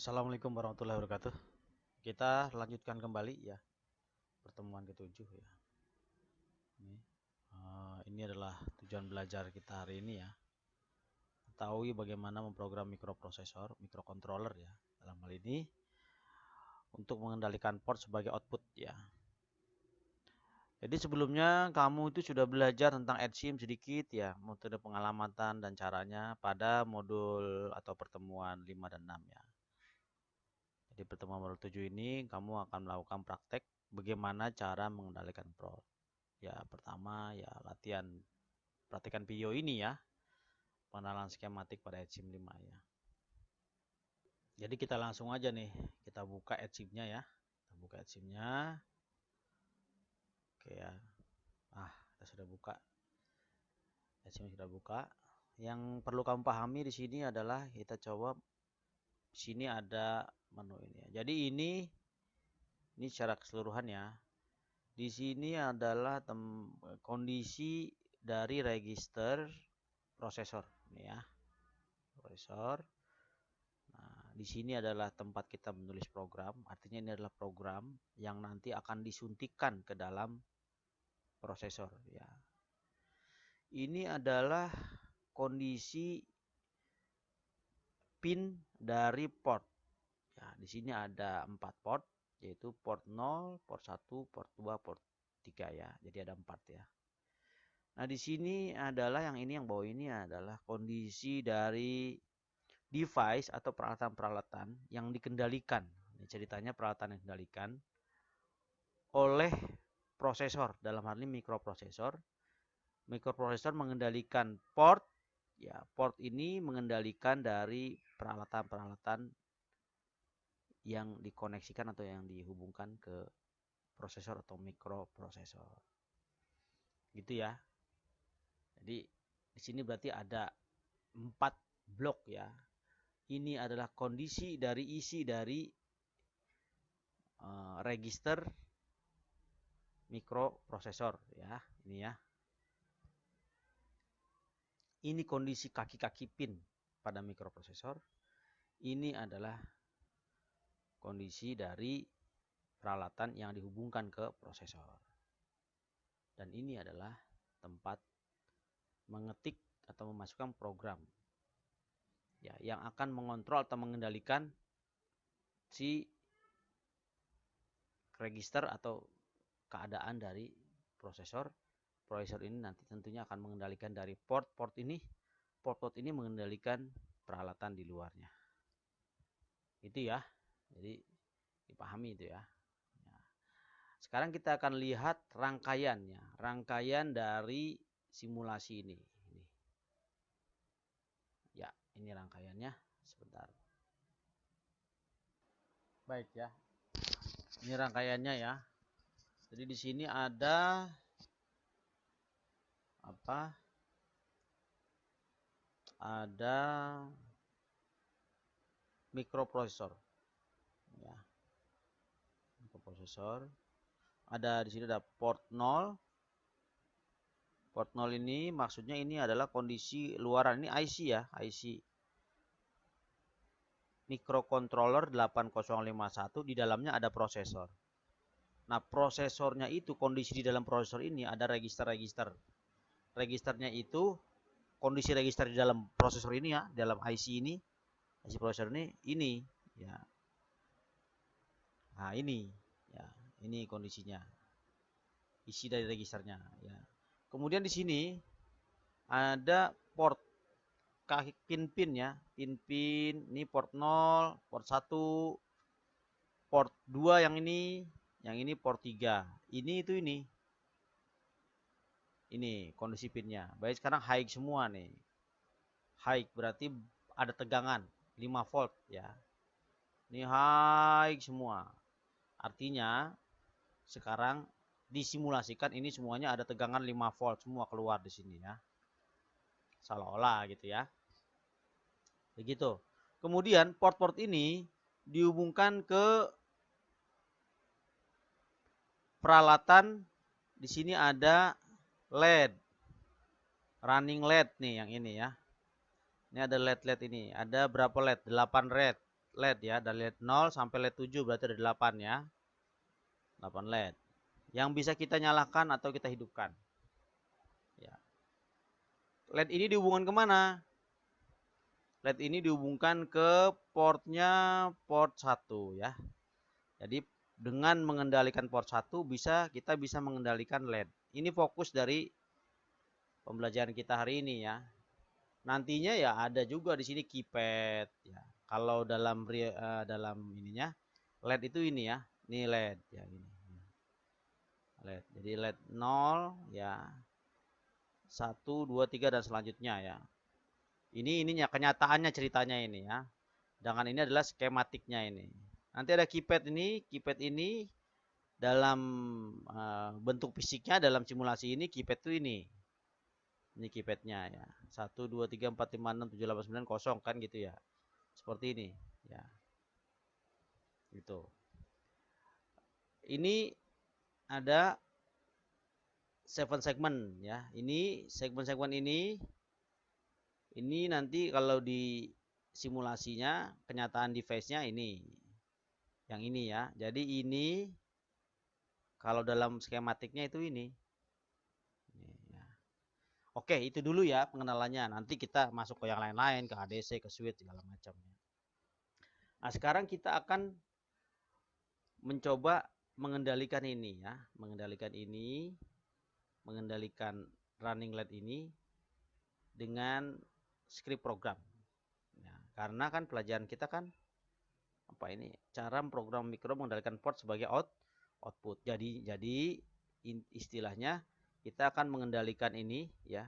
Assalamualaikum warahmatullahi wabarakatuh. Kita lanjutkan kembali ya pertemuan ketujuh ya. Ini, ini adalah tujuan belajar kita hari ini ya. Ketahui bagaimana memprogram mikroprosesor, mikrocontroller ya. Dalam hal ini untuk mengendalikan port sebagai output ya. Jadi sebelumnya kamu itu sudah belajar tentang AdSim sedikit ya, metode pengalamatan dan caranya pada modul atau pertemuan 5 dan 6 ya. Di pertemuan modul 7 ini kamu akan melakukan praktek bagaimana cara mengendalikan port. Ya, pertama ya latihan praktikan video ini ya. Pengenalan skematik pada AdSim 5 ya. Jadi kita langsung aja nih, kita buka AdSim-nya ya. Kita buka AdSim-nya. Oke ya. Kita sudah buka. AdSim sudah buka. Yang perlu kamu pahami di sini adalah kita coba di sini ada menu ini ya. Jadi ini secara keseluruhan ya. Di sini adalah kondisi dari register prosesor ini ya. Prosesor. Nah, di sini adalah tempat kita menulis program. Artinya ini adalah program yang nanti akan disuntikkan ke dalam prosesor ya. Ini adalah kondisi pin dari port. Ya, di sini ada 4 port, yaitu port 0, port 1, port 2, port 3 ya. Jadi ada 4 ya. Nah, di sini adalah yang bawah ini adalah kondisi dari device atau peralatan-peralatan yang dikendalikan. Ini ceritanya peralatan yang dikendalikan oleh prosesor. Dalam hal ini mikroprosesor. Mikroprosesor mengendalikan port. Ya, port ini mengendalikan dari peralatan-peralatan yang dikoneksikan atau yang dihubungkan ke prosesor atau mikroprosesor. Gitu ya. Jadi di sini berarti ada 4 blok ya. Ini adalah kondisi dari isi dari register mikroprosesor ya. Ini ya. Ini kondisi kaki-kaki pin pada mikroprosesor. Ini adalah kondisi dari peralatan yang dihubungkan ke prosesor. Dan ini adalah tempat mengetik atau memasukkan program ya, yang akan mengontrol atau mengendalikan si register atau keadaan dari prosesor. Prosesor ini nanti tentunya akan mengendalikan dari port ini. Port ini mengendalikan peralatan di luarnya. Itu ya. Jadi dipahami itu ya. Sekarang kita akan lihat rangkaiannya. Rangkaian dari simulasi ini. Ya, ini rangkaiannya. Sebentar. Baik ya. Ini rangkaiannya ya. Jadi di sini ada ada mikroprosesor ya. Mikroprosesor ada di sini, ada port 0. Port 0 ini maksudnya ini adalah kondisi luaran, ini IC ya, IC microcontroller 8051, di dalamnya ada prosesor. Nah, prosesornya itu, kondisi di dalam prosesor ini ada register-register. Registernya itu kondisi register di dalam prosesor ini ya, dalam IC ini, IC prosesor ini ya. Nah, ini ya, ini kondisinya. Isi dari registernya ya. Kemudian di sini ada port pin ya, pin ini port 0, port 1, port 2 yang ini port 3. Ini kondisi pinnya. Baik, sekarang high semua nih. High berarti ada tegangan 5 volt ya. Ini high semua. Artinya sekarang disimulasikan ini semuanya ada tegangan 5 volt semua keluar di sini ya. Seolah-olah gitu ya. Begitu. Kemudian port-port ini dihubungkan ke peralatan. Di sini ada LED. Running LED nih yang ini ya. Ini ada LED ini. Ada berapa LED? 8 LED. LED ya, dari LED 0 sampai LED 7 berarti ada 8 ya. 8 LED yang bisa kita nyalakan atau kita hidupkan. Ya. LED ini dihubungkan kemana? LED ini dihubungkan ke portnya port 1 ya. Jadi dengan mengendalikan port 1 kita bisa mengendalikan LED. Ini fokus dari pembelajaran kita hari ini ya. Nantinya ya ada juga di sini keypad ya. Kalau dalam ininya LED itu ini ya. Ini LED ya ini. LED. Jadi LED 0 ya. 1 2 3 dan selanjutnya ya. Ininya kenyataannya ceritanya ini ya. Sedangkan ini adalah skematiknya ini. Nanti ada keypad ini dalam bentuk fisiknya dalam simulasi ini keypad itu ini. Ini keypadnya ya. 1 2 3 4 5 6 7 8 9 0 kan gitu ya. Seperti ini ya. Gitu. Ini ada 7 segmen ya. Ini segmen-segmen ini nanti kalau di simulasinya kenyataan device-nya ini. Yang ini ya. Jadi ini kalau dalam skematiknya itu ini. Ya. Oke, itu dulu ya pengenalannya. Nanti kita masuk ke yang lain-lain, ke ADC, ke switch segala macam. Nah, sekarang kita akan mencoba mengendalikan ini ya, mengendalikan running LED ini dengan script program. Ya, karena kan pelajaran kita kan apa ini? Cara program mikro mengendalikan port sebagai output. Jadi istilahnya kita akan mengendalikan ini ya.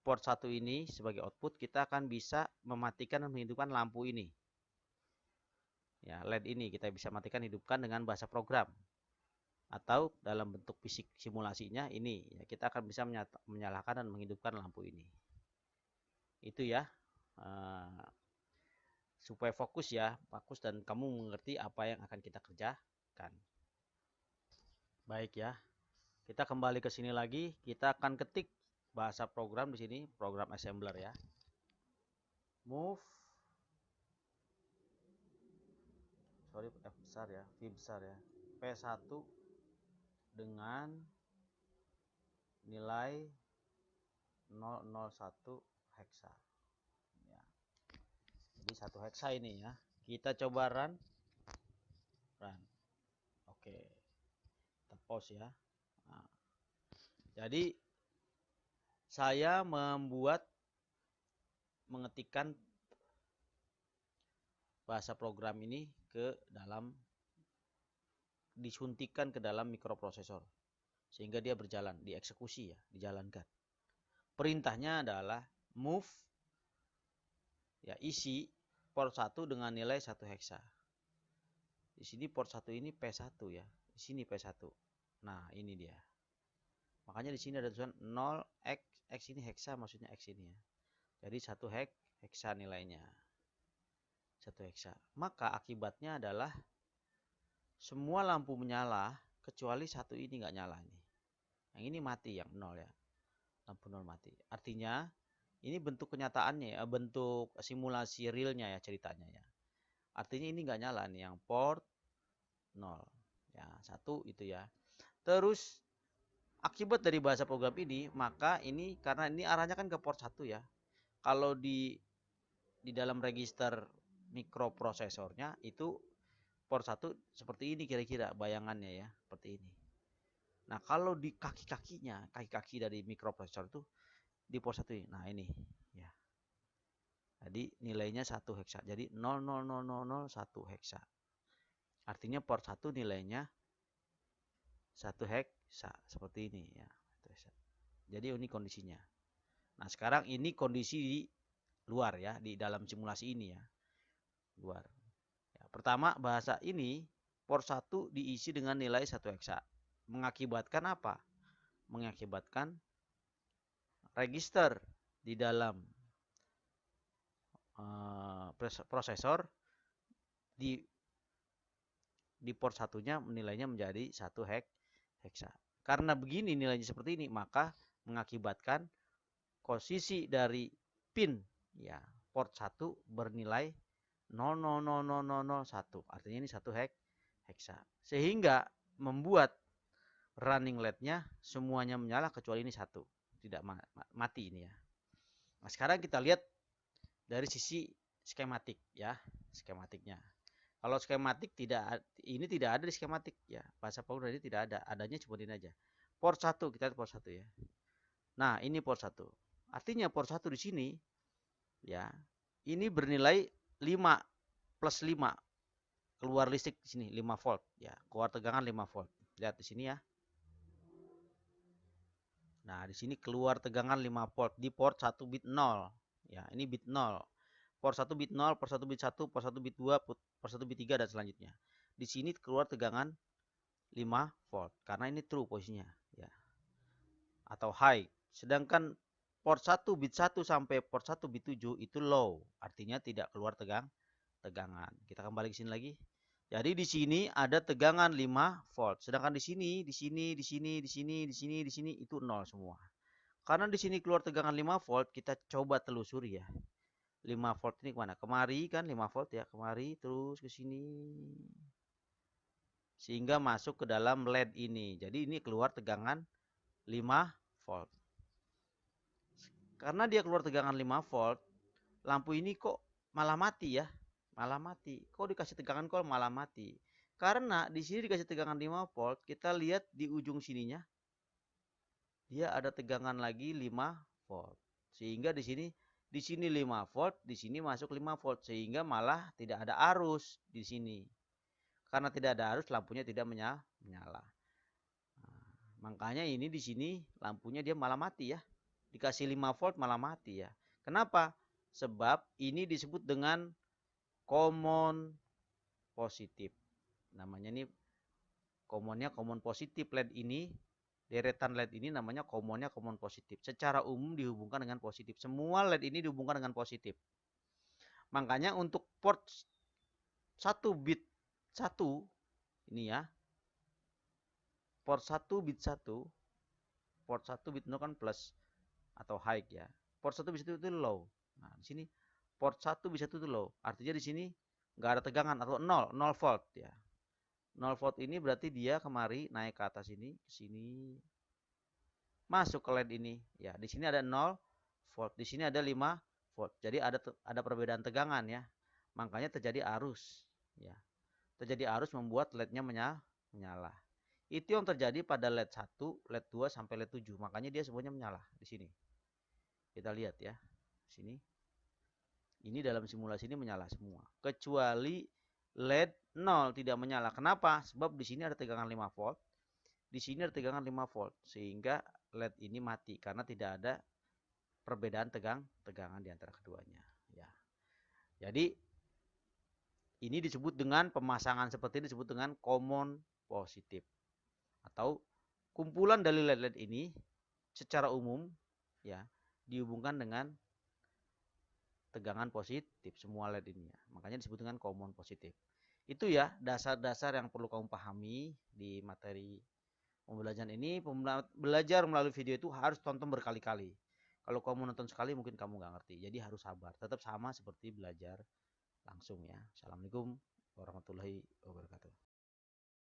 Port 1 ini sebagai output, kita akan bisa mematikan dan menghidupkan lampu ini. Ya, LED ini kita bisa matikan hidupkan dengan bahasa program. Atau dalam bentuk fisik simulasinya ini ya, kita akan bisa menyalakan dan menghidupkan lampu ini. Itu ya. Supaya fokus dan kamu mengerti apa yang akan kita kerjakan. Baik ya. Kita kembali ke sini lagi, kita akan ketik bahasa program di sini, program assembler ya. Move F besar ya, V besar ya. P1 dengan nilai 001 heksa. Ya. Jadi 1 heksa ini ya. Kita coba run. Oke. Kita pause ya. Nah. Jadi saya mengetikkan bahasa program ini disuntikan ke dalam mikroprosesor sehingga dia berjalan, dieksekusi ya, dijalankan. Perintahnya adalah move ya, isi port 1 dengan nilai 1 heksa. Di sini port 1 ini P1 ya. Di sini P1. Nah, ini dia. Makanya di sini ada tulisan 0x, x ini heksa maksudnya x ini ya. Jadi 1 heksa nilainya. 1 heksa. Maka akibatnya adalah semua lampu menyala kecuali satu ini nggak nyala nih. Yang ini mati, yang 0 ya. Lampu 0 mati. Artinya ini bentuk kenyataannya ya, bentuk simulasi realnya ya ceritanya ya. Artinya ini nggak nyala nih, yang port 0. Ya, 1 itu ya. Terus akibat dari bahasa program ini, maka ini karena ini arahnya kan ke port 1 ya. Kalau di dalam register mikroprosesornya itu port 1 seperti ini kira-kira bayangannya ya, seperti ini. Nah, kalau di kaki-kaki dari mikroprosesor itu di port 1 ini. Nah, ini ya. Jadi nilainya 1 heksa. Jadi 0,00001 heksa. Artinya port 1 nilainya 1 heksa seperti ini ya. Jadi ini kondisinya. Nah, sekarang ini kondisi di luar ya, di dalam simulasi ini ya. Luar. Ya, pertama bahasa ini port 1 diisi dengan nilai 1 heksa. Mengakibatkan apa? Mengakibatkan register di dalam prosesor di port 1-nya nilainya menjadi 1 heksa. Karena begini nilainya seperti ini, maka mengakibatkan posisi dari pin ya port 1 bernilai 0,00001. Artinya ini 1 heksa. Sehingga membuat running LED-nya semuanya menyala kecuali ini 1. Tidak mati ini ya. Nah, sekarang kita lihat dari sisi skematik ya, skematiknya. Kalau skematik ini tidak ada di skematik ya. Bahasa power ini tidak ada. Adanya cuma ini aja. Port 1, kita lihat port 1 ya. Nah, ini port 1. Artinya port 1 di sini ya. Ini bernilai 5 plus 5. Keluar listrik di sini 5 volt ya. Keluar tegangan 5 volt. Lihat di sini ya. Nah, di sini keluar tegangan 5 volt di port 1 bit 0. Ya, ini bit 0. Port 1 bit 0, port 1 bit 1, port 1 bit 2, port 1 bit 3 dan selanjutnya. Di sini keluar tegangan 5 volt karena ini true posisinya ya. Atau high. Sedangkan port 1 bit 1 sampai port 1 bit 7 itu low, artinya tidak keluar tegangan. Kita kembali ke sini lagi. Jadi di sini ada tegangan 5 volt. Sedangkan di sini itu 0 semua. Karena di sini keluar tegangan 5 volt, kita coba telusuri ya. 5 volt ini kemana? Kemari kan 5 volt ya, kemari terus ke sini. Sehingga masuk ke dalam LED ini. Jadi ini keluar tegangan 5 volt. Karena dia keluar tegangan 5 volt, lampu ini kok malah mati ya. Malah mati. Kok dikasih tegangan kok malah mati? Karena di sini dikasih tegangan 5 volt, kita lihat di ujung sininya dia ada tegangan lagi 5 volt. Sehingga di sini 5 volt, di sini masuk 5 volt sehingga malah tidak ada arus di sini. Karena tidak ada arus, lampunya tidak menyala. Nah, makanya ini di sini lampunya dia malah mati ya. Dikasih 5 volt malah mati ya. Kenapa? Sebab ini disebut dengan common positif. Namanya ini common positif LED ini. Deretan LED ini namanya commonnya common positif. Secara umum dihubungkan dengan positif. Semua LED ini dihubungkan dengan positif. Makanya untuk port 1 bit 1 ini ya. Port 1 bit 1, port 1 bit 0 kan plus atau high ya. Port 1 bit 1 itu low. Nah, di sini port 1 bit 1 itu low. Artinya di sini nggak ada tegangan atau 0 volt ya. 0 volt ini berarti dia kemari naik ke atas ini, ke sini. Masuk ke LED ini. Ya, di sini ada 0 volt, di sini ada 5 volt. Jadi ada perbedaan tegangan ya. Makanya terjadi arus ya. Terjadi arus membuat LED-nya menyala. Itu yang terjadi pada LED 1, LED 2 sampai LED 7. Makanya dia semuanya menyala di sini. Kita lihat ya. Sini. Ini dalam simulasi ini menyala semua. Kecuali LED 0 tidak menyala. Kenapa? Sebab di sini ada tegangan 5 volt. Di sini ada tegangan 5 volt. Sehingga LED ini mati. Karena tidak ada perbedaan tegangan di antara keduanya. Ya. Jadi ini disebut dengan pemasangan seperti ini disebut dengan common positif. Atau kumpulan dari LED-LED ini secara umum ya dihubungkan dengan tegangan positif semua LED ini ya. Makanya disebut dengan common positif. Itu ya dasar-dasar yang perlu kamu pahami di materi pembelajaran ini. Belajar melalui video itu harus tonton berkali-kali. Kalau kamu nonton sekali mungkin kamu nggak ngerti. Jadi harus sabar. Tetap sama seperti belajar langsung ya. Assalamualaikum warahmatullahi wabarakatuh.